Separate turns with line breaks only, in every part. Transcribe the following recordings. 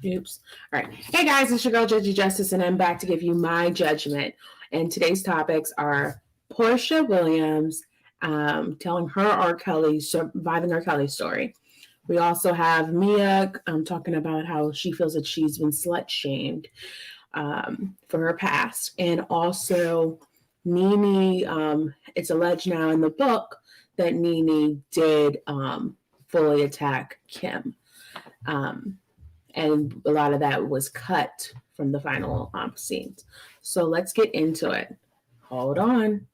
Oops. All right. Hey guys, it's your girl Judgy Justice, and I'm back to give you my judgment. And today's topics are Porsha Williams telling her R. Kelly, surviving R. Kelly story. We also have Mia talking about how she feels that she's been slut shamed for her past. And also Nene, it's alleged now in the book that Nene did fully attack Kim. And a lot of that was cut from the final scenes. So let's get into it. Hold on.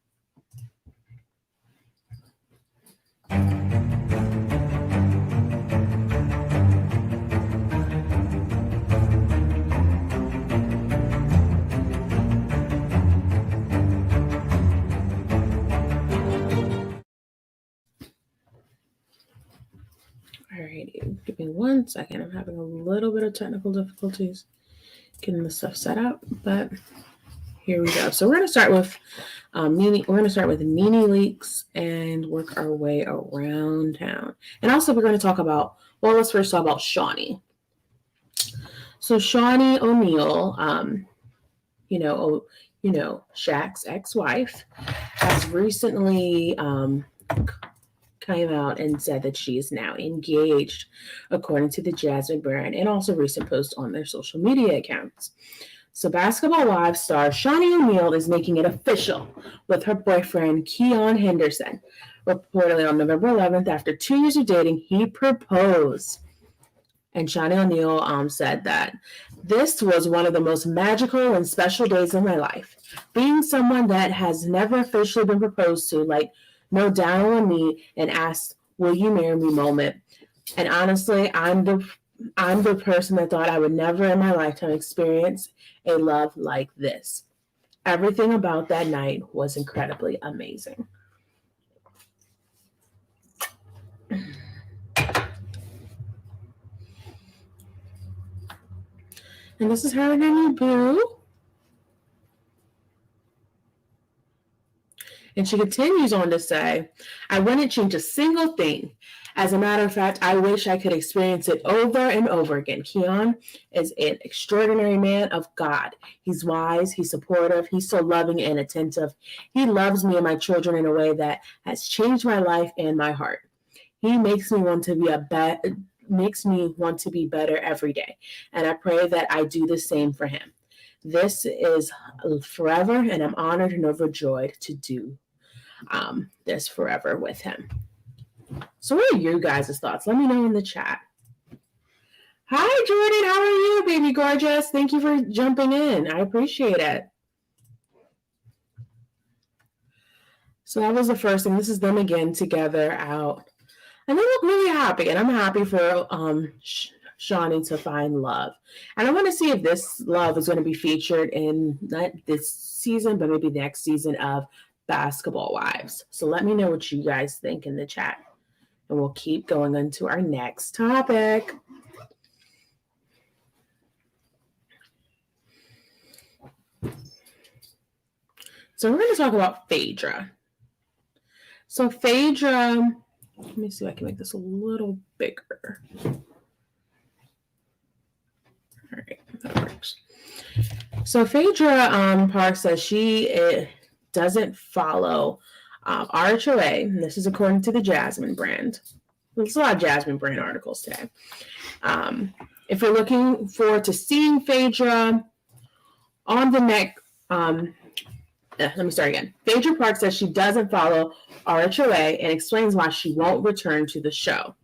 Alrighty, give me 1 second. I'm having a little bit of technical difficulties getting the stuff set up, but here we go. So we're going to start with Nene. We're going to start with Nene leaks and work our way around town. And also, we're going to talk about. Well, let's first talk about Shawnee. So Shawnee O'Neal, Shaq's ex-wife, has recently came out and said that she is now engaged, according to the Jasmine brand, and also recent posts on their social media accounts. So Basketball Wives star Shawnee O'Neal is making it official with her boyfriend, Keon Henderson. Reportedly on November 11th, after 2 years of dating, he proposed. And Shawnee O'Neal said that this was one of the most magical and special days of my life. Being someone that has never officially been proposed to, like, no down on me and asked, "Will you marry me?" moment. And honestly, I'm the person that thought I would never in my lifetime experience a love like this. Everything about that night was incredibly amazing. And this is her and her new boo. And she continues on to say, "I wouldn't change a single thing. As a matter of fact, I wish I could experience it over and over again. Keon is an extraordinary man of God. He's wise, he's supportive, he's so loving and attentive. He loves me and my children in a way that has changed my life and my heart. He makes me want to be better every day. And I pray that I do the same for him. This is forever, and I'm honored and overjoyed to do this forever with him." So what are you guys' thoughts? Let me know in the chat. Hi, Jordan. How are you, baby gorgeous? Thank you for jumping in. I appreciate it. So that was the first thing. This is them again together out. And they look really happy. And I'm happy for Shawnee to find love. And I want to see if this love is going to be featured in not this season, but maybe next season of Basketball Wives. So let me know what you guys think in the chat. And we'll keep going on to our next topic. So we're going to talk about Phaedra. So Phaedra, let me see if I can make this a little bigger. All right, that works. So Phaedra Parks says she doesn't follow RHOA, and this is according to the Jasmine brand. There's a lot of Jasmine brand articles today. If you're looking forward to seeing Phaedra on the next, let me start again. Phaedra Parks says she doesn't follow RHOA and explains why she won't return to the show.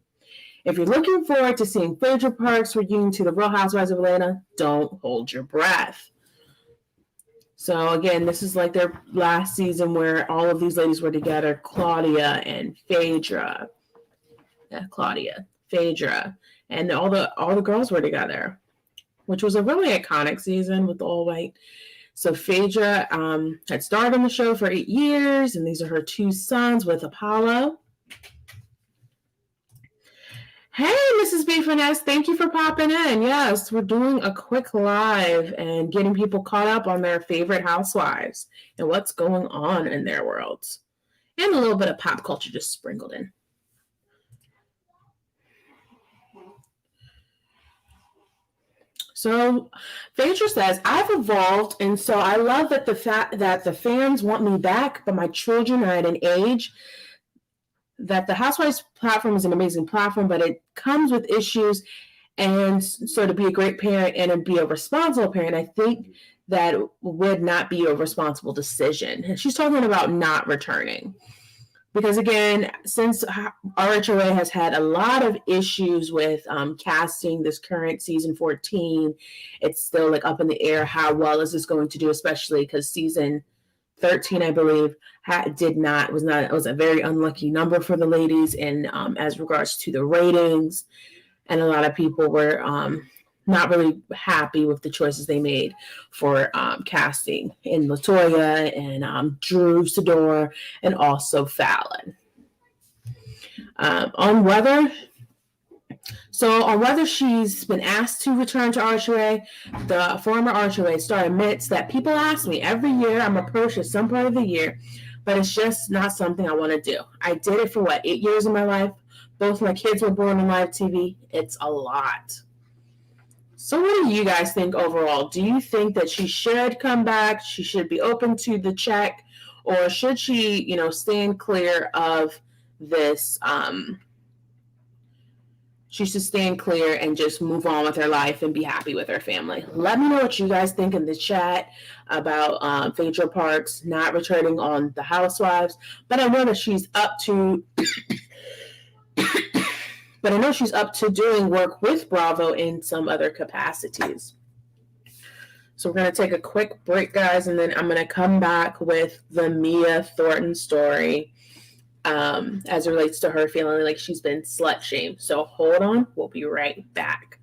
If you're looking forward to seeing Phaedra Parks reunion to the Real Housewives of Atlanta, don't hold your breath. So again, this is like their last season where all of these ladies were together, Claudia and Phaedra. Phaedra, and all the girls were together, which was a really iconic season with the all white. So Phaedra had starred on the show for 8 years, and these are her 2 sons with Apollo. Hey, Mrs. B. Finesse, thank you for popping in. Yes, we're doing a quick live and getting people caught up on their favorite housewives and what's going on in their worlds. And a little bit of pop culture just sprinkled in. So Phaedra says, I've evolved, and so I love that the fact that the fans want me back, but my children are at an age that the Housewives platform is an amazing platform, but it comes with issues. And so to be a great parent and to be a responsible parent, I think that would not be a responsible decision. And she's talking about not returning. Because again, since RHOA has had a lot of issues with casting this current season 14, it's still like up in the air. How well is this going to do, especially because season 13, I believe, was a very unlucky number for the ladies, and as regards to the ratings, and a lot of people were not really happy with the choices they made for casting in LaToya and Drew Sidor and also Fallon. On whether she's been asked to return to RHOA, the former RHOA star admits that people ask me every year. I'm approached at some part of the year, but it's just not something I want to do. I did it for 8 years of my life. Both my kids were born on live TV. It's a lot. So what do you guys think overall? Do you think that she should come back? She should be open to the check? Or should she, stand clear of this? She should stand clear and just move on with her life and be happy with her family. Let me know what you guys think in the chat about Phaedra Parks not returning on The Housewives. But I know that she's up to... But I know she's up to doing work with Bravo in some other capacities. So we're going to take a quick break, guys, and then I'm going to come back with the Mia Thornton story as it relates to her feeling like she's been slut-shamed. So hold on. We'll be right back.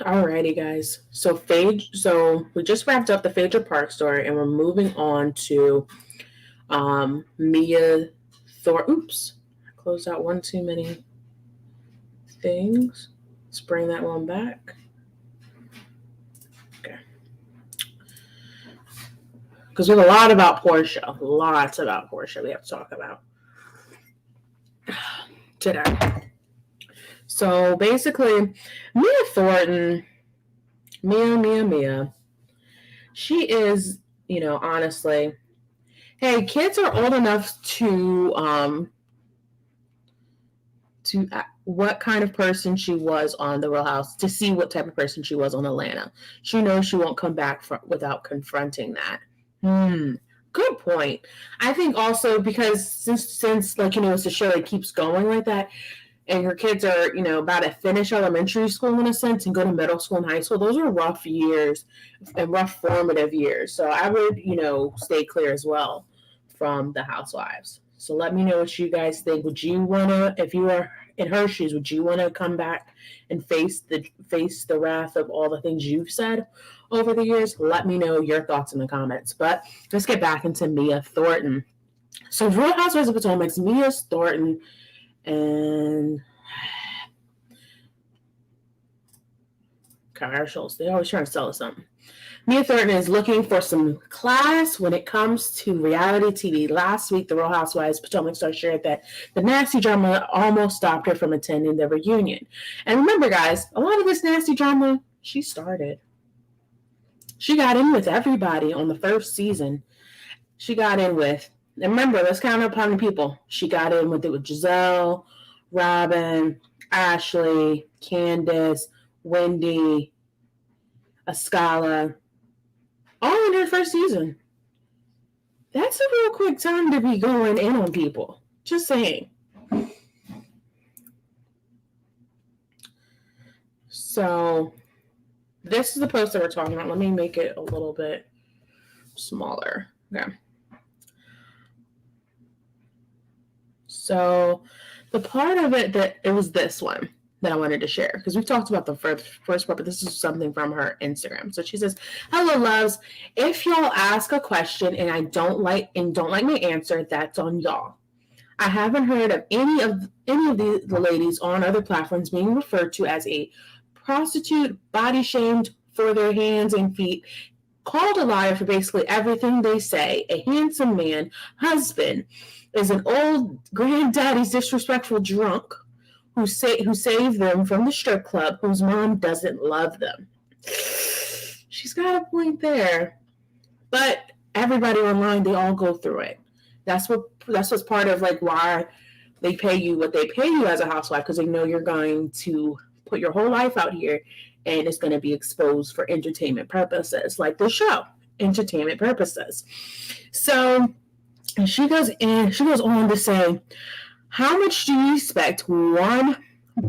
Alrighty, guys. So we just wrapped up the Phaedra Park story, and we're moving on to Mia Thornton. Oops, I closed out one too many things. Let's bring that one back. Okay. Because we have a lot about Porsha. Lots about Porsha we have to talk about today. So basically, Mia Thornton, Mia, she is, honestly, hey, kids are old enough to what kind of person she was on The Real House, to see what type of person she was on Atlanta. She knows she won't come back without confronting that. Good point. I think also because since it's a show that keeps going like that, and her kids are, about to finish elementary school in a sense and go to middle school and high school, those are rough years and rough formative years. So I would, stay clear as well from The Housewives. So let me know what you guys think. Would you want to, if you were in her shoes, would you want to come back and face the wrath of all the things you've said over the years? Let me know your thoughts in the comments. But let's get back into Mia Thornton. So Real Housewives of Potomac's Mia Thornton and commercials. They're always trying to sell us something. Mia Thornton is looking for some class when it comes to reality TV. Last week, the Real Housewives Potomac star shared that the nasty drama almost stopped her from attending the reunion. And remember, guys, a lot of this nasty drama, she started. She got in with everybody on the first season. She got in with, and remember, let's count up how many people. She got in with Giselle, Robin, Ashley, Candace, Wendy, Ascala, all in her first season. That's a real quick time to be going in on people. Just saying. So this is the post that we're talking about. Let me make it a little bit smaller. Okay. So the part of it that it was this one that I wanted to share, because we've talked about the first part, but this is something from her Instagram. So she says, "Hello, loves. If y'all ask a question and I don't like my answer, that's on y'all. I haven't heard of any of the ladies on other platforms being referred to as a prostitute, body shamed for their hands and feet, called a liar for basically everything they say, a handsome man, husband, is an old granddaddy's disrespectful drunk who saved them from the strip club, whose mom doesn't love them. She's got a point there. But everybody online, they all go through it. That's what's part of like why they pay you what they pay you as a housewife, because they know you're going to put your whole life out here and it's going to be exposed for entertainment purposes, like the show, entertainment purposes. So she goes on to say, how much do you expect one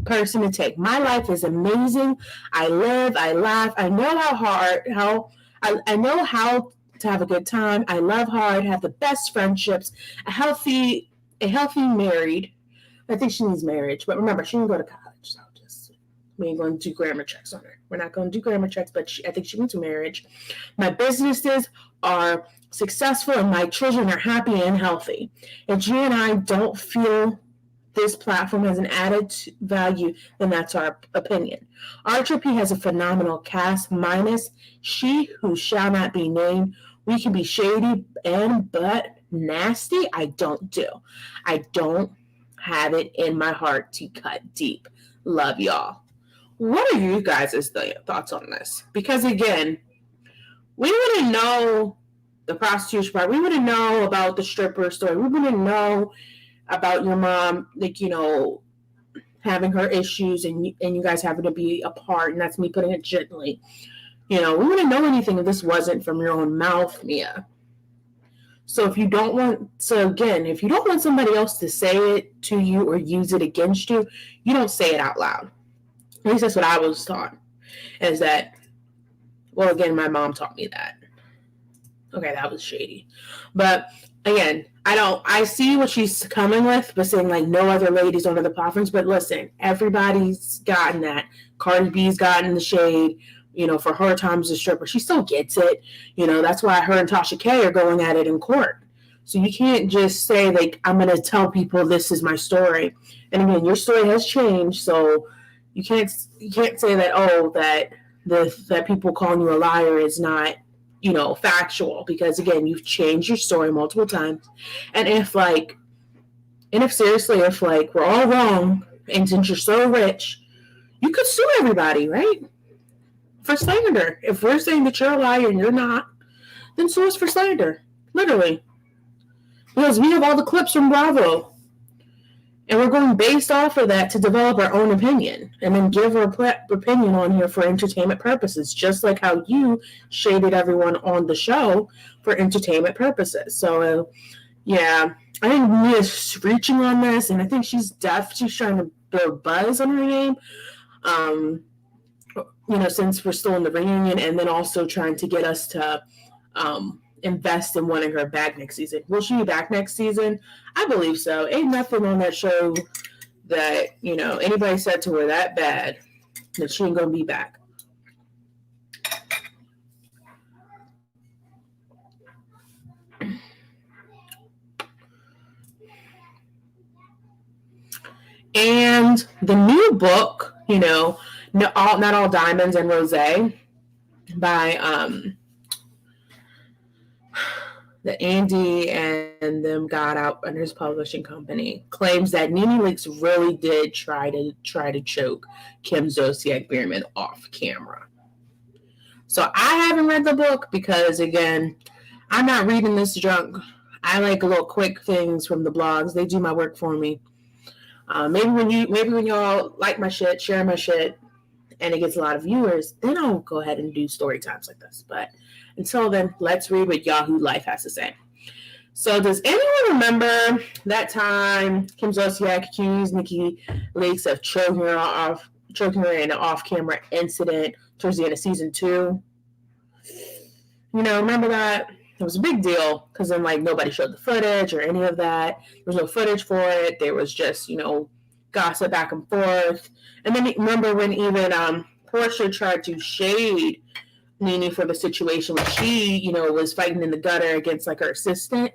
person to take? My life is amazing. I live, I laugh. I know I know how to have a good time. I love hard, have the best friendships, a healthy married. I think she needs marriage, but remember, she didn't go to college, so we ain't going to do grammar checks on her. We're not going to do grammar checks, but I think she needs marriage. My businesses are successful and my children are happy and healthy. If G and I don't feel this platform has an added value, then that's our opinion. Archer P has a phenomenal cast, minus she who shall not be named. We can be shady but nasty. I don't have it in my heart to cut deep. Love y'all. What are you guys' thoughts on this? Because again, we wouldn't know the prostitution part. We wouldn't know about the stripper story. We wouldn't know about your mom, like, you know, having her issues and you guys having to be apart. And that's me putting it gently. You know, we wouldn't know anything if this wasn't from your own mouth, Mia. So if you don't want somebody else to say it to you or use it against you, you don't say it out loud. At least that's what I was taught. Is that, well, again, my mom taught me that. Okay, that was shady. But again, I see what she's coming with, but saying like no other ladies under the platforms. But listen, everybody's gotten that. Cardi B's gotten the shade, you know, for her time as a stripper. She still gets it. You know, that's why her and Tasha K are going at it in court. So you can't just say like, I'm going to tell people this is my story. And again, your story has changed. So you can't say that, that people calling you a liar is not, you know, factual, because again, you've changed your story multiple times. And if seriously, we're all wrong, and since you're so rich, you could sue everybody, right? For slander. If we're saying that you're a liar and you're not, then sue us for slander. Literally. Because we have all the clips from Bravo. And we're going based off of that to develop our own opinion and then give our opinion on here for entertainment purposes, just like how you shaded everyone on the show for entertainment purposes. So, yeah, I think Mia's reaching on this, and I think she's trying to build buzz on her name, you know, since we're still in the reunion, and then also trying to get us to invest in wanting her back next season. Will she be back next season? I believe so. Ain't nothing on that show that, you know, anybody said to her that bad that she ain't gonna be back. And the new book, you know, Not All Diamonds and Rosé by that Andy and them got out under his publishing company, claims that Nene Leakes really did try to choke Kim Zolciak Biermann off camera. So I haven't read the book because, again, I'm not reading this junk. I like little quick things from the blogs. They do my work for me. Maybe when y'all like my shit, share my shit, and it gets a lot of viewers, then I'll go ahead and do story times like this. But until then, let's read what Yahoo Life has to say. So does anyone remember that time Kim Zolciak accused Nikki Leakes of choking her in an off-camera incident towards the end of season 2? You know, remember that? It was a big deal because then, like, nobody showed the footage or any of that. There was no footage for it. There was just, you know, gossip back and forth. And then remember when even Porsha tried to shade Nene for the situation when she, you know, was fighting in the gutter against like her assistant,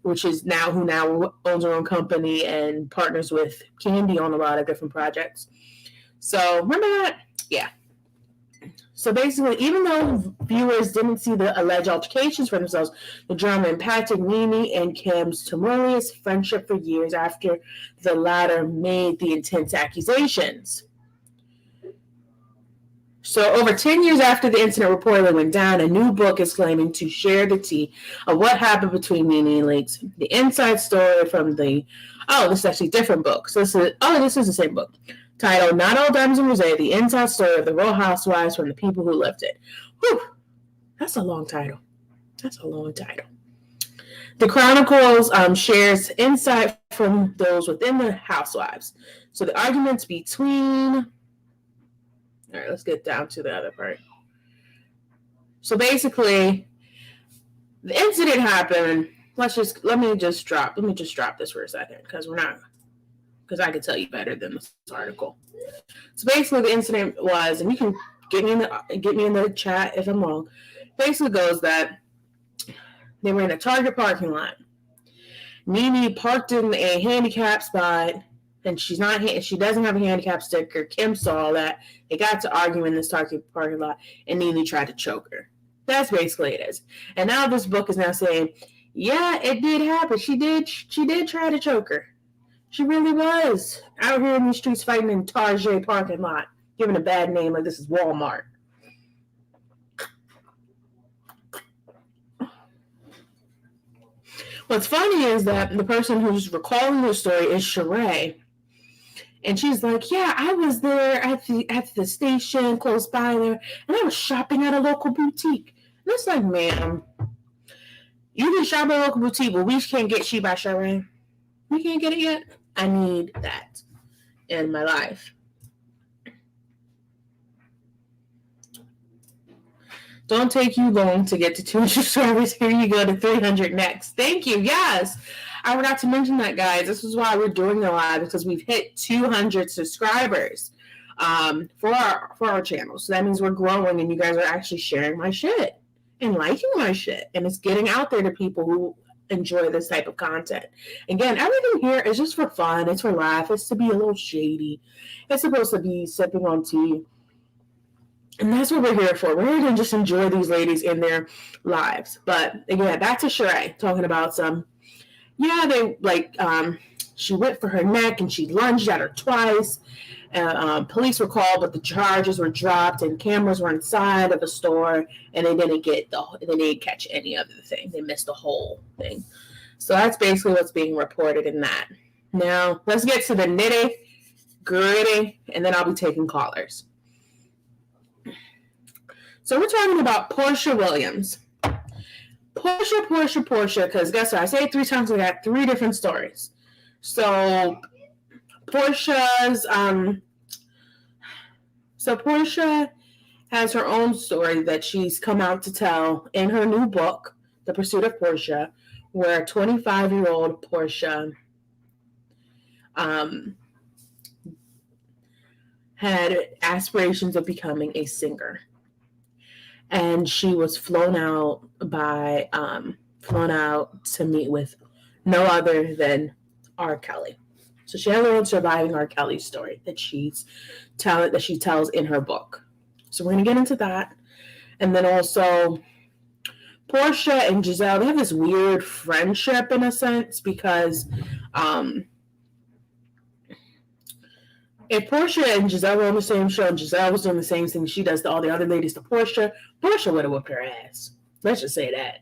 which is who now owns her own company and partners with Candy on a lot of different projects. So remember that? Yeah. So basically, even though viewers didn't see the alleged altercations for themselves, the drama impacted Nene and Kim's tumultuous friendship for years after the latter made the intense accusations. So over 10 years after the incident reportedly went down, a new book is claiming to share the tea of what happened between Nene and Leaks. The inside story from this is actually a different book. So this is the same book. Titled Not All Diamonds and Rose, the inside story of the Real Housewives from the people who lived it. Whew, that's a long title. The Chronicles shares insight from those within the housewives. So the arguments between... All right, let's get down to the other part. So basically, the incident happened. Let me just drop this for a second because I can tell you better than this article. So basically, the incident was, and you can get me in the chat if I'm wrong. Basically, goes that they were in a Target parking lot. Nene parked in a handicap spot, and she doesn't have a handicap sticker. Kim saw that. They got to argue in this Target parking lot, and Nene tried to choke her. That's basically it is. And now this book is now saying, yeah, it did happen. She did try to choke her. She really was out here in the streets fighting in Target parking lot, giving a bad name like this is Walmart. What's funny is that the person who's recalling the story is Sheree. And she's like, yeah, I was there at the station close by there, and I was shopping at a local boutique. And it's like, ma'am, you can shop at a local boutique, but we can't get She by Sheree. We can't get it yet. I need that in my life. Don't take you long to get to 200 subscribers. Here you go to 300 next. Thank you. Yes. I forgot to mention that, guys. This is why we're doing the live, because we've hit 200 subscribers for our channel. So that means we're growing, and you guys are actually sharing my shit and liking my shit. And it's getting out there to people who enjoy this type of content. Again, everything here is just for fun. It's for laugh. It's to be a little shady. It's supposed to be sipping on tea. And that's what we're here for. We're here to just enjoy these ladies in their lives. But again, back to Sheree talking about she went for her neck and she lunged at her twice. Police were called, but the charges were dropped and cameras were inside of the store, and they didn't catch any of the thing. They missed the whole thing. So that's basically what's being reported in that. Now let's get to the nitty gritty, and then I'll be taking callers. So we're talking about Porsha Williams. Porsha, because guess what? I say it 3 times, I got 3 different stories. So Porsha has her own story that she's come out to tell in her new book, The Pursuit of Porsha, where 25-year-old Porsha had aspirations of becoming a singer. And she was flown out to meet with no other than R. Kelly. So she has her own surviving R. Kelly story that she tells in her book. So we're gonna get into that, and then also Porsha and Giselle, they have this weird friendship in a sense because if Porsha and Giselle were on the same show and Giselle was doing the same thing she does to all the other ladies to Porsha would have whipped her ass. Let's just say that.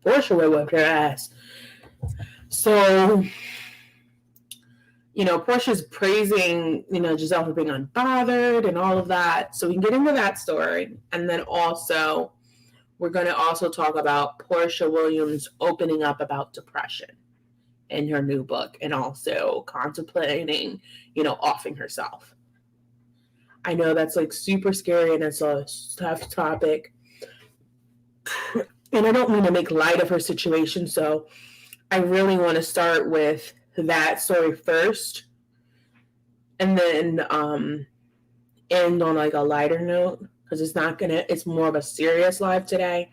Porsha would have whipped her ass. So, Portia's praising, Giselle for being unbothered and all of that. So we can get into that story. And then also, we're going to also talk about Porsha Williams opening up about depression in her new book, and also contemplating, offing herself. I know that's like super scary and it's a tough topic. And I don't mean to make light of her situation, so I really want to start with that story first, and then end on like a lighter note, because it's more of a serious live today.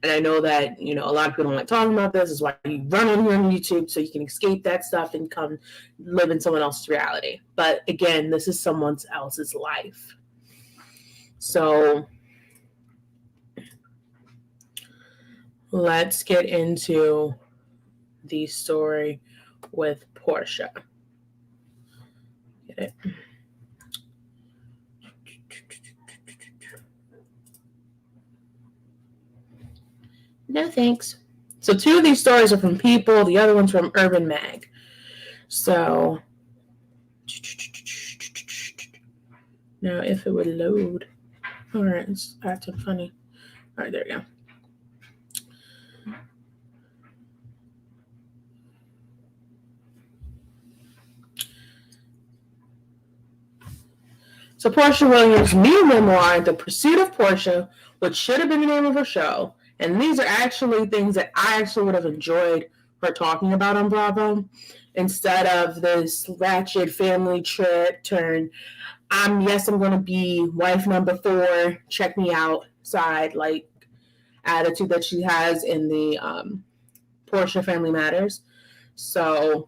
And I know that, a lot of people don't like talking about this. This is why you run on here on YouTube, so you can escape that stuff and come live in someone else's reality. But again, this is someone else's life. So let's get into the story with Porsha. Get it? No, thanks. So 2 of these stories are from People. The other one's from Urban Mag. So now if it would load. All right, it's acting funny. All right, there we go. So Porsha Williams' new memoir, The Pursuit of Porsha, which should have been the name of her show. And these are actually things that I actually would have enjoyed her talking about on Bravo, instead of this ratchet family trip turn, I'm going to be wife number 4, check me out side, like attitude that she has in the Porsha Family Matters. So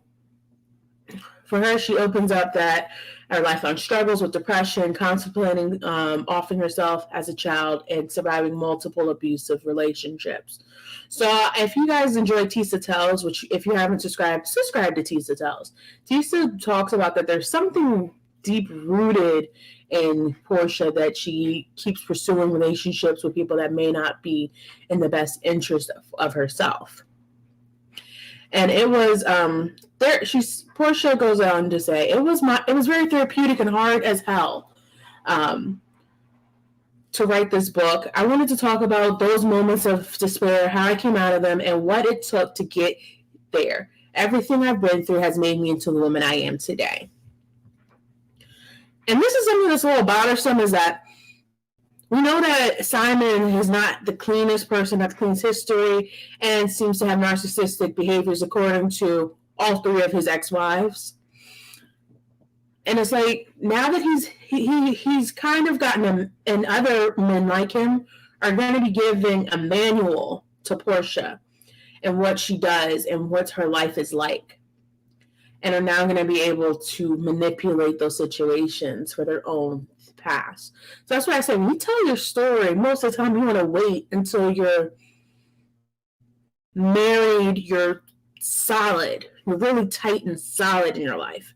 for her, she opens up that her lifelong struggles with depression, contemplating offing herself as a child, and surviving multiple abusive relationships. So if you guys enjoy Tisa Tells, which if you haven't subscribe to Tisa Tells. Tisa talks about that there's something deep-rooted in Porsha, that she keeps pursuing relationships with people that may not be in the best interest of herself. And it was Porsha goes on to say, it was very therapeutic and hard as hell to write this book. I wanted to talk about those moments of despair, how I came out of them, and what it took to get there. Everything I've been through has made me into the woman I am today. And this is something that's a little bothersome, is that we know that Simon is not the cleanest person, not the cleanest history, and seems to have narcissistic behaviors according to all 3 of his ex-wives. And it's like, now that he's kind of gotten and other men like him are going to be giving a manual to Porsha and what she does and what her life is like, and are now going to be able to manipulate those situations for their own past. So that's why I say, when you tell your story, most of the time you want to wait until you're married, you're solid, you're really tight and solid in your life.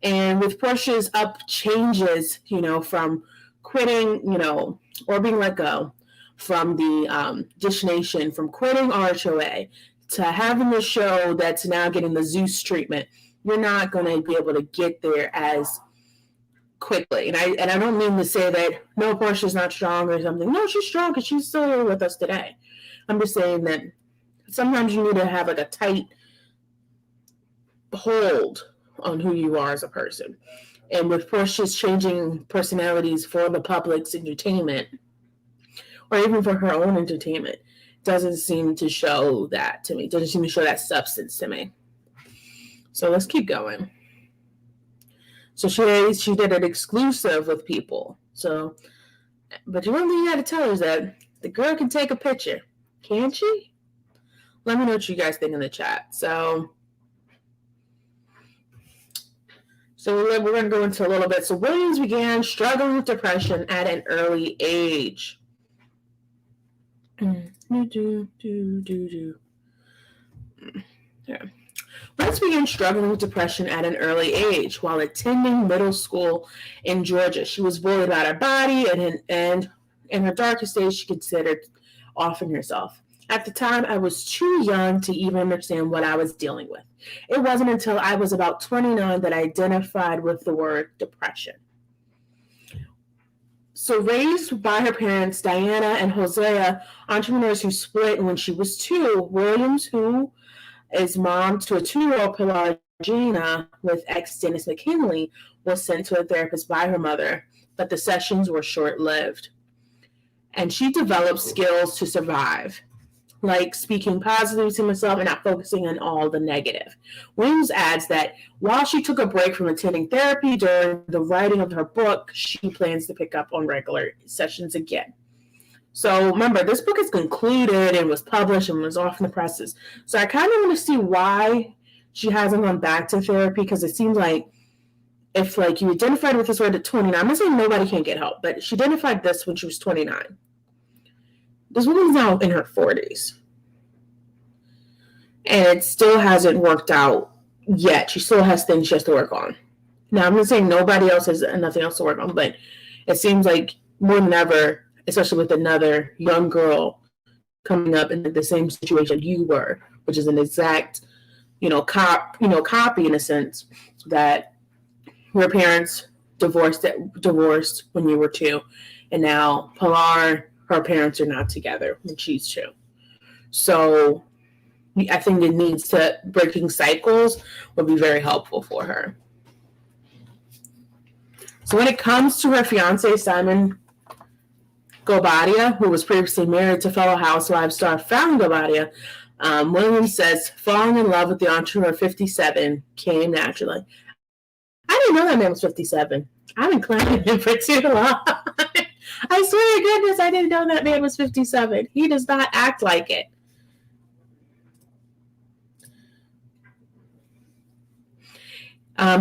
And with Porsha's changes, from quitting, or being let go from the Dish Nation, from quitting RHOA to having a show that's now getting the Zeus treatment, you're not going to be able to get there as quickly. And I don't mean to say that, no, Porsha's not strong or something. No, she's strong because she's still here with us today. I'm just saying that sometimes you need to have like a tight hold on who you are as a person. And with Porsha's changing personalities for the public's entertainment, or even for her own entertainment, doesn't seem to show that to me. Doesn't seem to show that substance to me. So let's keep going. So she did an exclusive with People. So, but the one thing you got to tell her is that the girl can take a picture. Can she? Let me know what you guys think in the chat. So we're going to go into a little bit. So Williams began struggling with depression at an early age. Yeah. Williams began struggling with depression at an early age while attending middle school in Georgia. She was bullied about her body, and in her darkest days, she considered offing herself. At the time, I was too young to even understand what I was dealing with. It wasn't until I was about 29 that I identified with the word depression. So raised by her parents, Diana and Hosea, entrepreneurs who split when she was 2, Williams, who is mom to a 2-year-old Pelagina with ex-Dennis McKinley, was sent to a therapist by her mother, but the sessions were short-lived. And she developed skills to survive, like speaking positively to herself and not focusing on all the negative. Williams adds that while she took a break from attending therapy during the writing of her book, she plans to pick up on regular sessions again. So remember, this book is concluded and was published and was off in the presses. So I kind of want to see why she hasn't gone back to therapy, because it seems like if like you identified with this word at 29, I'm not saying nobody can't get help, but she identified this when she was 29. This woman's now in her 40s. And it still hasn't worked out yet. She still has things she has to work on. Now, I'm not saying nobody else has nothing else to work on, but it seems like more than ever, especially with another young girl coming up in the same situation you were, which is an exact, copy in a sense, that your parents divorced when you were 2, and now Pilar, her parents are not together when she's 2. So I think it needs to breaking cycles would be very helpful for her. So when it comes to her fiance, Simon Gobadia, who was previously married to fellow housewives star Fallon Gobadia, Williams says falling in love with the entrepreneur 57 came naturally. I didn't know that man was 57. I've been claiming him for too long. I swear to goodness, I didn't know that man was 57. He does not act like it.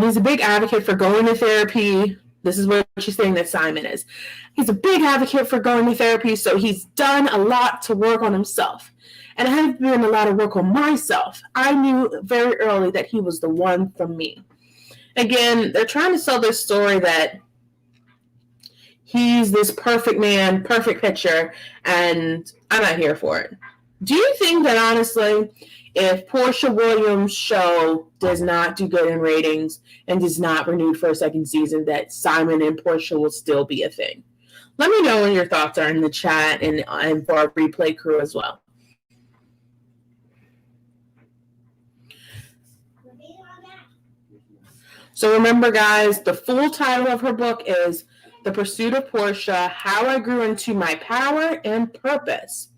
He's a big advocate for going to therapy. This is what she's saying that Simon is. He's a big advocate for going to therapy, so he's done a lot to work on himself. And I have done a lot of work on myself. I knew very early that he was the one for me. Again, they're trying to sell this story that he's this perfect man, perfect picture, and I'm not here for it. Do you think that, honestly, if Porsha Williams' show does not do good in ratings and does not renew for a second season, that Simon and Porsha will still be a thing? Let me know what your thoughts are in the chat and for our replay crew as well. So remember, guys, the full title of her book is The Pursuit of Porsha, How I Grew Into My Power and Purpose.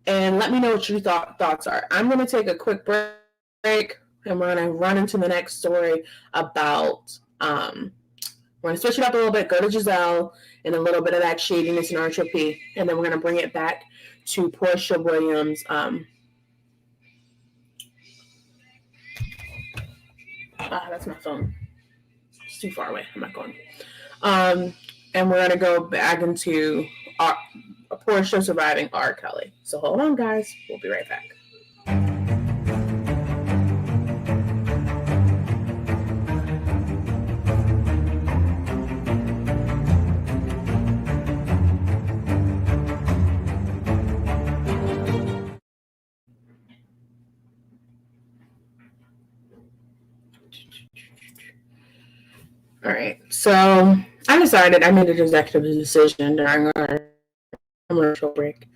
And let me know what your thoughts are. I'm going to take a quick break, and we're going to run into the next story about, we're going to switch it up a little bit, go to Giselle, and a little bit of that shadiness and entropy, and then we're going to bring it back to Porsha Williams. That's my phone. It's too far away. I'm not going. And we're going to go back into Porsha surviving R. Kelly. So hold on, guys. We'll be right back. All right. So I decided I made an executive decision during our commercial break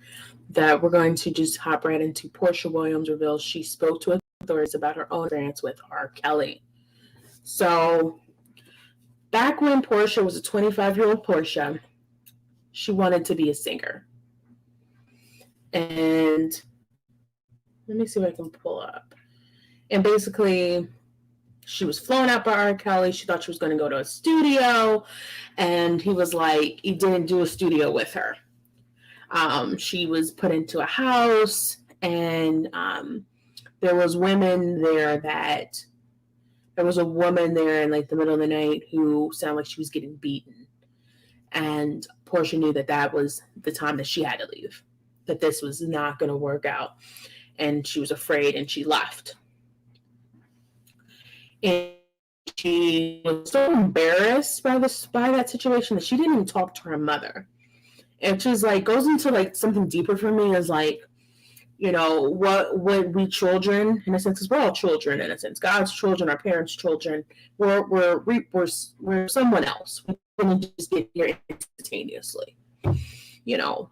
that we're going to just hop right into Porsha Williams reveals she spoke to authorities about her own experience with R. Kelly. So back when Porsha was a 25-year-old Porsha, she wanted to be a singer. And let me see what I can pull up. And basically, she was flown out by R. Kelly. She thought she was going to go to a studio. And he was like, he didn't do a studio with her. She was put into a house, and there was women there that there was a woman there in like the middle of the night who sounded like she was getting beaten. And Porsha knew that that was the time that she had to leave, that this was not going to work out. And she was afraid, and she left. And she was so embarrassed by that situation that she didn't even talk to her mother. And she's like, goes into like something deeper for me, is like, you know, what we children, in a sense, because we're all children in a sense. God's children, our parents' children, we're someone else. We didn't just get here instantaneously. You know,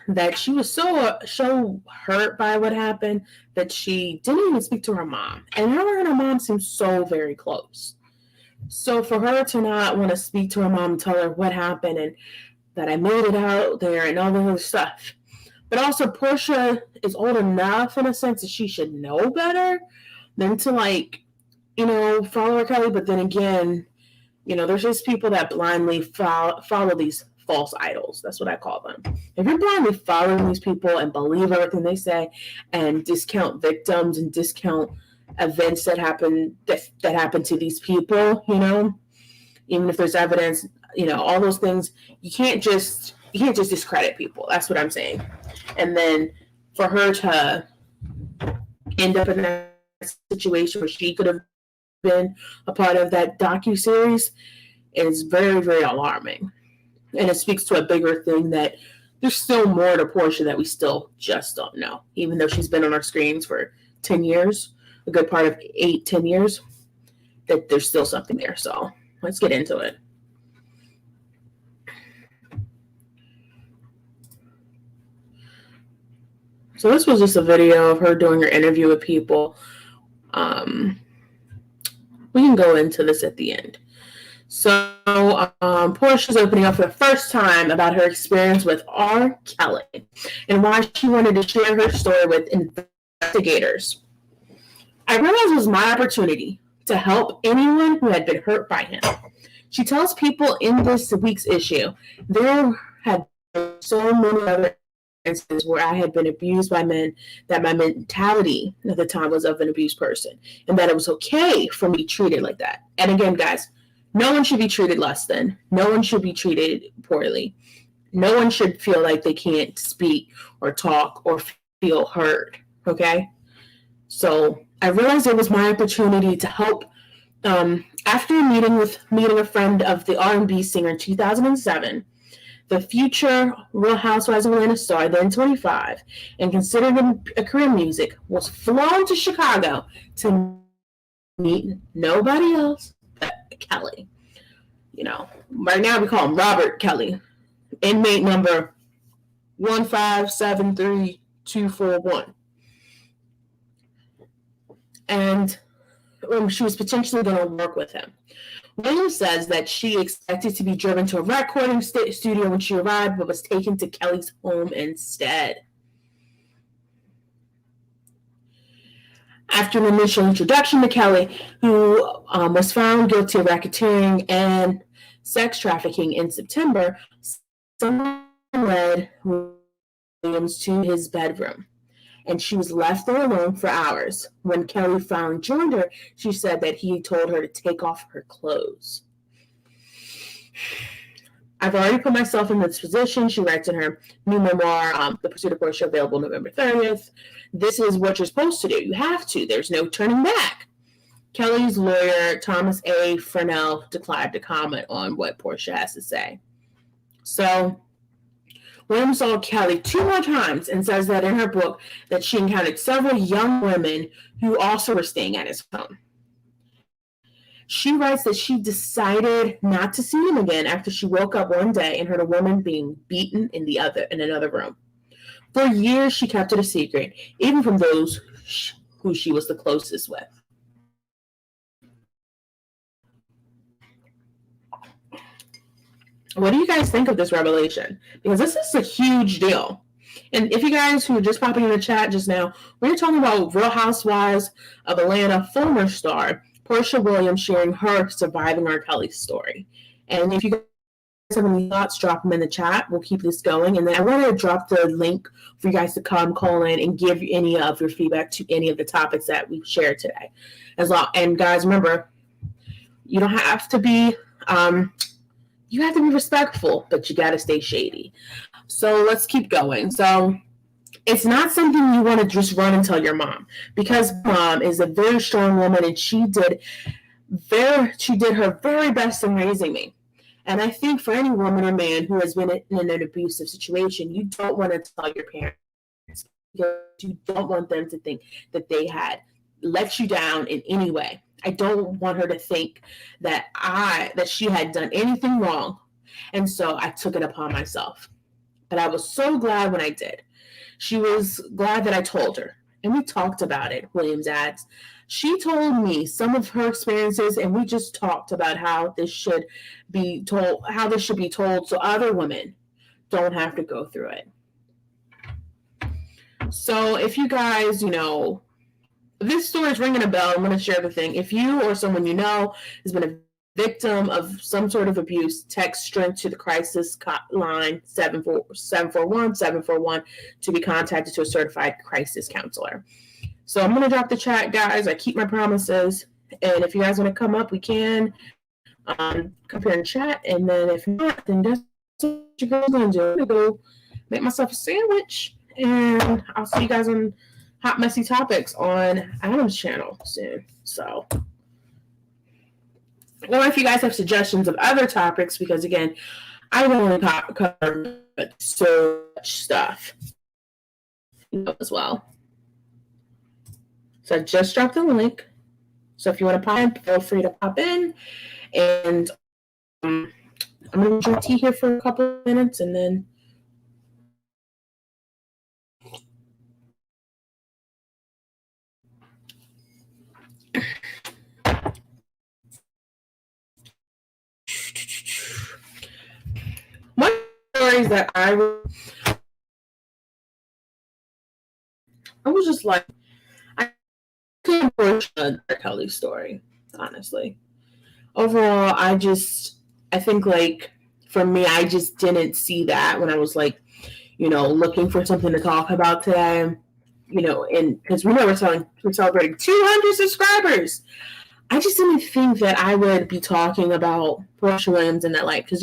that she was so hurt by what happened that she didn't even speak to her mom. And her and her mom seemed so very close. So for her to not want to speak to her mom and tell her what happened and that I made it out there and all the other stuff. But also Porsha is old enough in a sense that she should know better than to like, you know, follow R. Kelly. But then again, you know, there's just people that blindly follow these false idols. That's what I call them. If you're blindly following these people and believe everything they say and discount victims and discount events that happen to these people, even if there's evidence, all those things, you can't just discredit people. That's what I'm saying. And then for her to end up in that situation where she could have been a part of that docuseries is very, very alarming. And it speaks to a bigger thing that there's still more to Porsha that we still just don't know. Even though she's been on our screens for 10 years, a good part of 8-10 years, that there's still something there. So let's get into it. So this was just a video of her doing her interview with people. We can go into this at the end. So Porsha's opening up for the first time about her experience with R. Kelly and why she wanted to share her story with investigators. I realized it was my opportunity to help anyone who had been hurt by him. She tells people in this week's issue, there had been so many other instances where I had been abused by men, that my mentality at the time was of an abused person, and that it was okay for me to be treated like that. And again, guys, no one should be treated less than. No one should be treated poorly. No one should feel like they can't speak or talk or feel heard, okay? So I realized it was my opportunity to help. After meeting a friend of the R&B singer in 2007, the future Real Housewives of Atlanta star, then 25, and considered a career in music, was flown to Chicago to meet nobody else but Kelly. Right now we call him Robert Kelly, inmate number 1573241. And she was potentially going to work with him. Williams says that she expected to be driven to a recording studio when she arrived, but was taken to Kelly's home instead. After an initial introduction to Kelly, who was found guilty of racketeering and sex trafficking in September, someone led Williams to his bedroom, and she was left there alone for hours. When Kelly finally joined her, she said that he told her to take off her clothes. I've already put myself in this position, she writes in her new memoir, The Pursuit of Porsha, available November 30th. This is what you're supposed to do. You have to. There's no turning back. Kelly's lawyer, Thomas A. Fresnel, declined to comment on what Porsha has to say. So Williams saw Kelly 2 more times and says that in her book that she encountered several young women who also were staying at his home. She writes that she decided not to see him again after she woke up one day and heard a woman being beaten in another room. For years, she kept it a secret, even from those who she was the closest with. What do you guys think of this revelation? Because this is a huge deal. And if you guys who are just popping in the chat just now, we're talking about Real Housewives of Atlanta former star Porsha Williams sharing her surviving R. Kelly story. And if you guys have any thoughts, drop them in the chat. We'll keep this going. And then I want to drop the link for you guys to call in and give any of your feedback to any of the topics that we've shared today. And guys, remember, you don't have to be you have to be respectful, but you got to stay shady. So let's keep going. So it's not something you want to just run and tell your mom, because mom is a very strong woman and she did her very best in raising me. And I think for any woman or man who has been in an abusive situation, you don't want to tell your parents, because you don't want them to think that they had let you down in any way. I don't want her to think that she had done anything wrong. And so I took it upon myself. But I was so glad when I did. She was glad that I told her. And we talked about it, Williams adds. She told me some of her experiences, and we just talked about how this should be told so other women don't have to go through it. So if you guys, this story is ringing a bell, I'm going to share the thing. If you or someone you know has been victim of some sort of abuse, text strength to the crisis line 741-741 to be contacted to a certified crisis counselor. So I'm going to drop the chat, guys. I keep my promises. And if you guys want to come up, we can compare and chat. And then if not, then that's what you guys going to do. I'm going to go make myself a sandwich. And I'll see you guys on Hot Messy Topics on Adam's channel soon. So, or if you guys have suggestions of other topics, because again, I don't want to cover so much stuff as well. So I just dropped the link. So if you want to pop in, feel free to pop in. And I'm going to drink tea here for a couple of minutes and then one stories that I was just like, I can't Porsha Kelly's story, honestly. Overall, I think like for me, I just didn't see that when I was like, looking for something to talk about today, and because we know we're celebrating 200 subscribers. I just didn't think that I would be talking about Porsha Williams and that, like, because,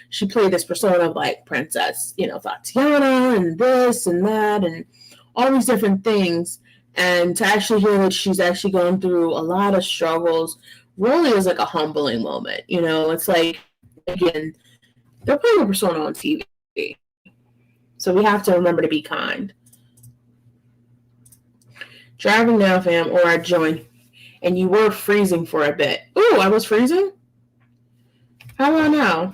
she played this persona of, like, Princess, Tatiana and this and that and all these different things. And to actually hear that she's actually going through a lot of struggles really is, like, a humbling moment. It's like, again, they're playing a persona on TV. So we have to remember to be kind. Driving now, fam, or I joined. And you were freezing for a bit. Ooh, I was freezing? How about now?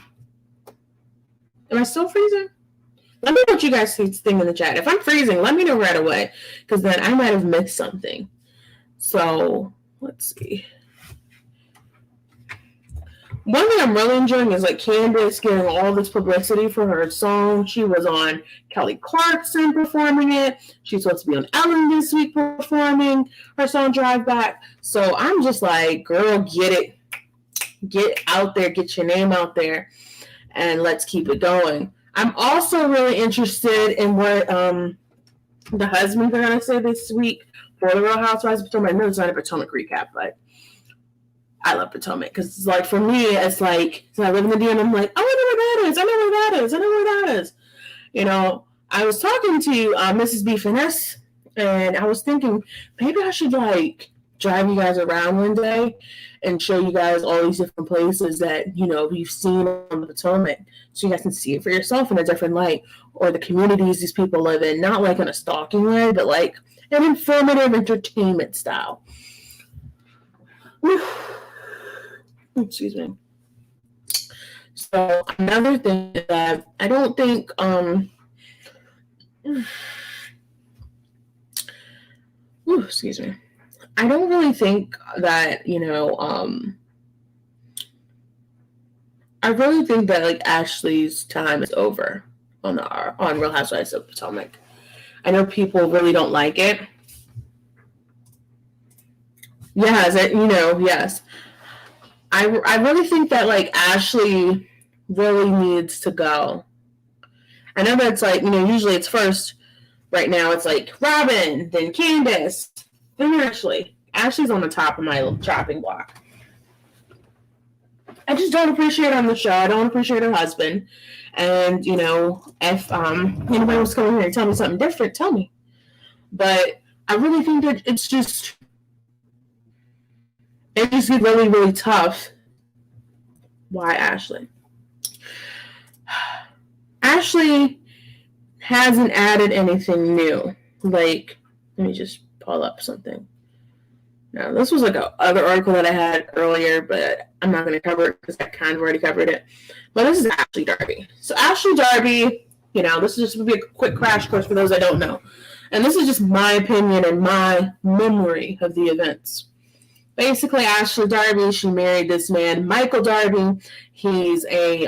Am I still freezing? Let me know what you guys think in the chat. If I'm freezing, let me know right away, because then I might have missed something. So, let's see. One thing I'm really enjoying is, like, Candace getting all this publicity for her song. She was on Kelly Clarkson performing it. She's supposed to be on Ellen this week performing her song Drive Back. So I'm just like, girl, get it. Get out there. Get your name out there. And let's keep it going. I'm also really interested in what the husbands are going to say this week for the Real Housewives of Potomac. I know it's not a Potomac recap, but I love Potomac because it's like, for me, it's like, so I live in the D and I'm like, oh, I know where that is. I know where that is. I know where that is. I was talking to Mrs. B. Finesse, and I was thinking maybe I should like drive you guys around one day and show you guys all these different places that, we've seen on the Potomac, so you guys can see it for yourself in a different light, or the communities these people live in, not like in a stalking way, but like an informative entertainment style. Excuse me. So another thing that I don't think excuse me. I don't really think that, I really think that like Ashley's time is over on Real Housewives of Potomac. I know people really don't like it. Yes, yes. I really think that like Ashley really needs to go. I know that it's like, usually it's first. Right now it's like Robin, then Candace, then Ashley. Ashley's on the top of my chopping block. I just don't appreciate her on the show. I don't appreciate her husband. And, if anybody wants to come in here and tell me something different, tell me. But I really think that it's just really, really tough. Why Ashley? Ashley hasn't added anything new. Like, let me just pull up something. Now, this was like a other article that I had earlier, but I'm not going to cover it because I kind of already covered it. But this is Ashley Darby. So Ashley Darby, this is just going to be a quick crash course for those that don't know. And this is just my opinion and my memory of the events. Basically, Ashley Darby, she married this man, Michael Darby. He's a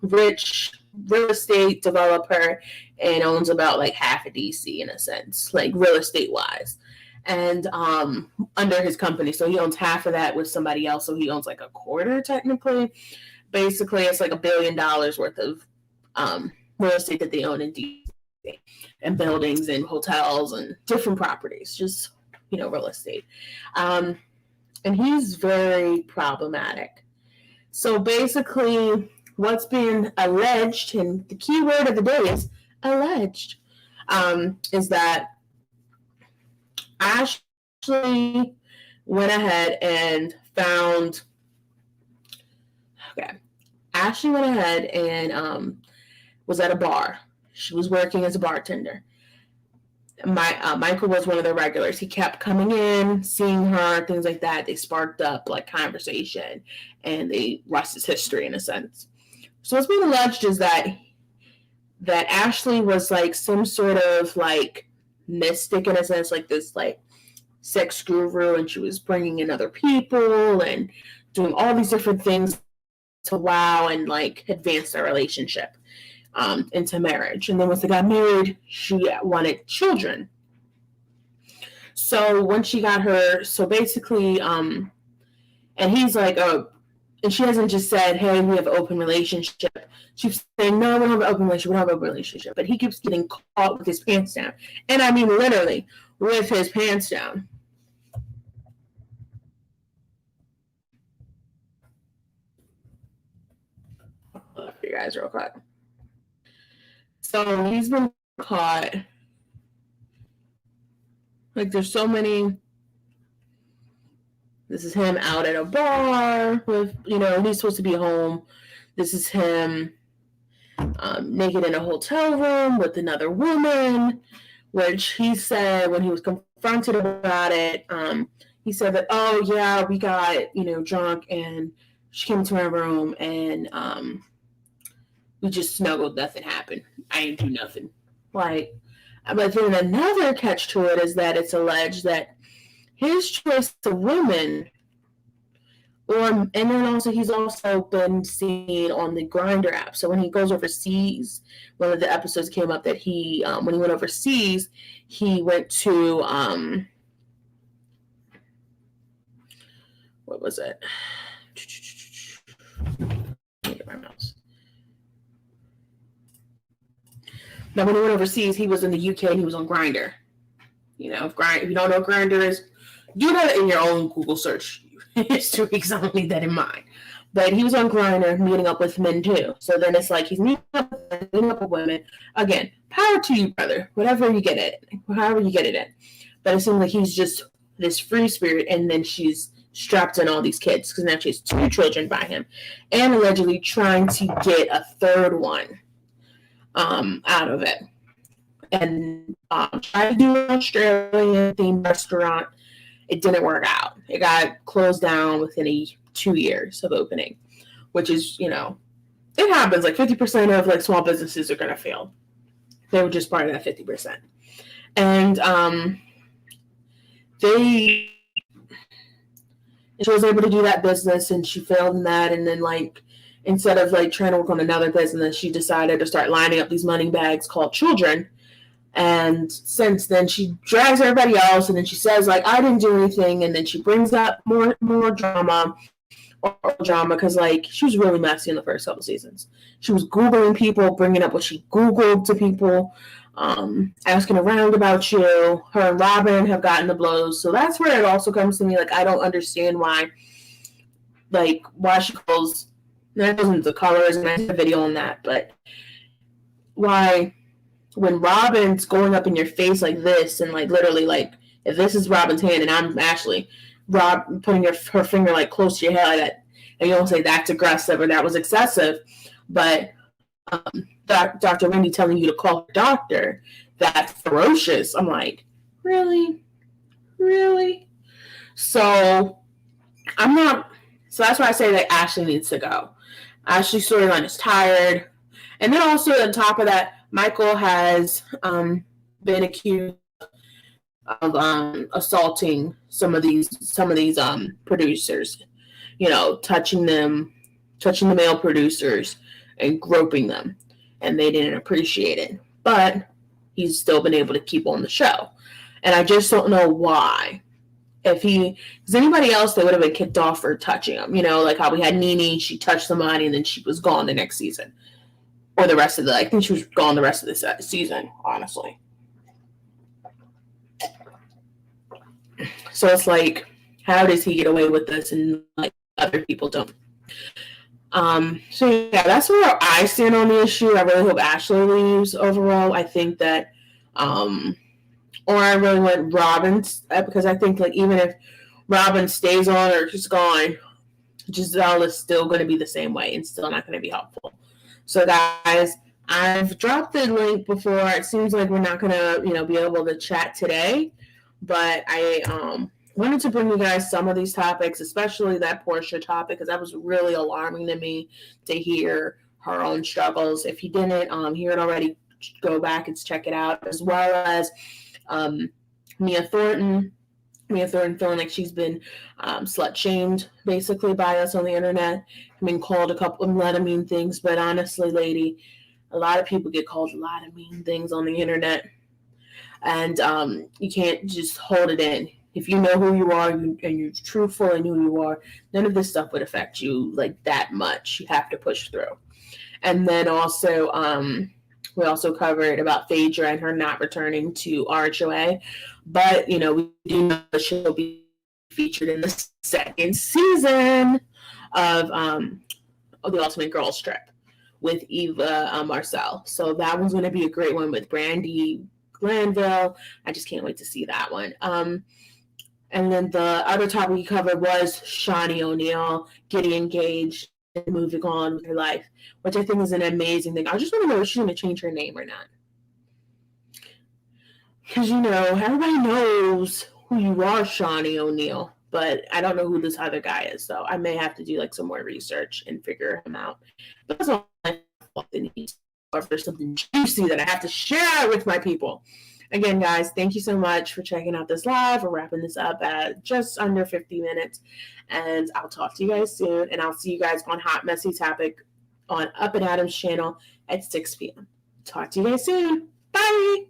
rich real estate developer and owns about like half of DC in a sense, like real estate wise. and under his company. So he owns half of that with somebody else. So he owns like a quarter technically. Basically, it's like $1 billion worth of real estate that they own in DC, and buildings and hotels and different properties, just real estate. And he's very problematic. So basically, what's being alleged, and the key word of the day is alleged, is that Ashley went ahead and found. Okay, Ashley went ahead and was at a bar. She was working as a bartender. Michael was one of the regulars. He kept coming in, seeing her, things like that. They sparked up like conversation, and the rest is history in a sense. So what's being alleged is that Ashley was like some sort of like mystic in a sense, like this like sex guru, and she was bringing in other people and doing all these different things to wow and like advance their relationship into marriage. And then once they got married, she wanted children. So when she got her, so basically, and he's like, oh, and she hasn't just said, hey, we have an open relationship. She's saying, no, we don't have an open relationship. We don't have an open relationship. But he keeps getting caught with his pants down. And I mean, literally, with his pants down. I'll hold up for you guys real quick. So he's been caught. Like, there's so many. This is him out at a bar with, he's supposed to be home. This is him naked in a hotel room with another woman, which he said when he was confronted about it, he said that, oh, yeah, we got, drunk, and she came to my room, and we just snuggled. Nothing happened. I didn't do nothing. Like, but then another catch to it is that it's alleged that his choice of women, and then also he's also been seen on the Grindr app. So when he goes overseas, one of the episodes came up that he, when he went overseas, he went to, what was it? Let me get my mouse. Now, when he went overseas, he was in the UK and he was on Grindr. If you don't know what Grindr is, do that in your own Google search history, because I don't need that in mine. But he was on Grindr meeting up with men too. So then it's like he's meeting up with women. Again, power to you, brother. Whatever you get it, however you get it in. But it seems like he's just this free spirit, and then she's strapped in all these kids because now she has 2 children by him, and allegedly trying to get a third one out of it. And tried to do an Australian themed restaurant. It didn't work out. It got closed down within 2 years of opening, which is, it happens. Like 50% of like small businesses are going to fail. They were just part of that 50%. And she was able to do that business, and she failed in that. And then like, instead of like trying to work on another business, she decided to start lining up these money bags called children. And since then, she drags everybody else, and then she says, like, I didn't do anything. And then she brings up more drama, because, like, she was really messy in the first couple seasons. She was Googling people, bringing up what she Googled to people, asking around about you. Her and Robin have gotten the blows. So that's where it also comes to me, like, I don't understand why she calls, that wasn't the colors, and I did a video on that, but why, when Robin's going up in your face like this, and like literally, like if this is Robin's hand and I'm Ashley, Rob putting her finger like close to your head like that, and you don't say that's aggressive or that was excessive, but Dr. Wendy telling you to call her doctor, that's ferocious. I'm like, really? So so that's why I say that Ashley needs to go. Ashley's storyline is tired. And then also on top of that, Michael has been accused of assaulting some of these producers, touching the male producers and groping them, and they didn't appreciate it. But he's still been able to keep on the show. And I just don't know why. If he is anybody else, they would have been kicked off for touching him. You know, like how we had Nene, she touched somebody and then she was gone the next season. Or the rest of I think she was gone the rest of the season, honestly. So it's like, how does he get away with this and like other people don't? So yeah, that's where I stand on the issue. I really hope Ashley leaves overall. I think that, or I really want Robin, because I think like even if Robin stays on or she's gone, Giselle is still going to be the same way and still not going to be helpful. So guys, I've dropped the link before. It seems like we're not going to, be able to chat today, but I wanted to bring you guys some of these topics, especially that Porsha topic, because that was really alarming to me to hear her own struggles. If you didn't hear it already, go back and check it out, as well as Mia Thornton feeling like she's been slut shamed basically by us on the internet. I mean, called a lot of mean things, but honestly, lady, a lot of people get called a lot of mean things on the internet, and you can't just hold it in. If you know who you are and you're truthful in who you are, none of this stuff would affect you like that much. You have to push through. And then also, we also covered about Phaedra and her not returning to RHOA. But, we do know that she'll be featured in the second season of the Ultimate Girls Trip with Eva Marcel. So that one's going to be a great one with Brandy Glanville. I just can't wait to see that one. And then the other topic we covered was Shaunie O'Neal getting engaged and moving on with her life, which I think is an amazing thing. I just want to know if she's going to change her name or not. Because, everybody knows who you are, Shaunie O'Neal, but I don't know who this other guy is, so I may have to do some more research and figure him out. But that's all I need. Or if there's something juicy that I have to share with my people. Again, guys, thank you so much for checking out this live. We're wrapping this up at just under 50 minutes. And I'll talk to you guys soon. And I'll see you guys on Hot Messy Topic on Up and Adam's channel at 6 p.m. Talk to you guys soon. Bye.